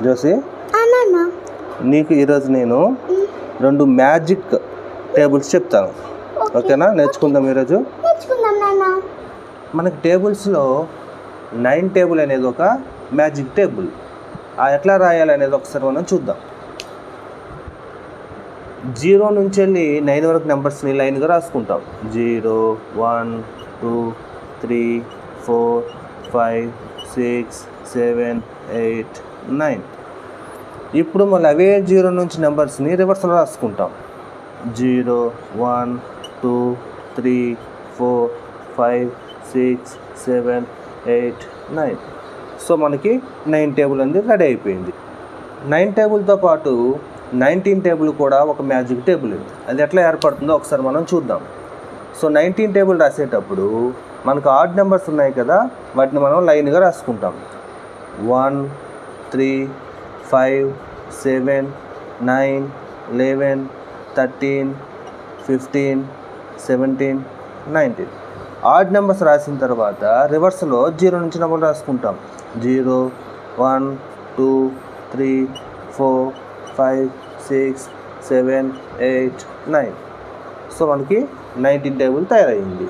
జోసి, నీకు ఈరోజు నేను 2 మ్యాజిక్ టేబుల్స్ చెప్తాను. ఓకేనా? నేర్చుకుందాం ఈరోజు. మనకి టేబుల్స్లో 9 టేబుల్ అనేది ఒక మ్యాజిక్ టేబుల్. ఎట్లా రాయాలి అనేది ఒకసారి మనం చూద్దాం. 0 నుంచి వెళ్ళి 9 వరకు నెంబర్స్ని లైన్గా రాసుకుంటాం. 0, 1, 2, 3, 4, 5, 6, 7, 8, 9. ఇప్పుడు మళ్ళీ అవే 0 నుంచి నెంబర్స్ని రివర్స్లో రాసుకుంటాం. 0, 1, 2, 3, 4, 5, 6, 7, 8, 9. సో మనకి 9 టేబుల్ అనేది రెడీ అయిపోయింది. 9 టేబుల్తో పాటు 19 టేబుల్ కూడా ఒక మ్యాజిక్ టేబుల్. అది ఎట్లా ఏర్పడుతుందో ఒకసారి మనం చూద్దాం. సో 19 టేబుల్ రాసేటప్పుడు మనకు ఆడ్ నెంబర్స్ ఉన్నాయి కదా, వాటిని మనం లైన్గా రాసుకుంటాం. 1, 3, 5, 7, 9, 11, 13, 15, 17, 19. ఆడ్ నెంబర్స్ రాసిన తర్వాత రివర్స్లో 0 నుంచి నెంబర్ రాసుకుంటాం. 0, 1, 2, 3, 4, 5, 6, 7, 8, 9. సో మనకి 19 టేబుల్ తయారైంది.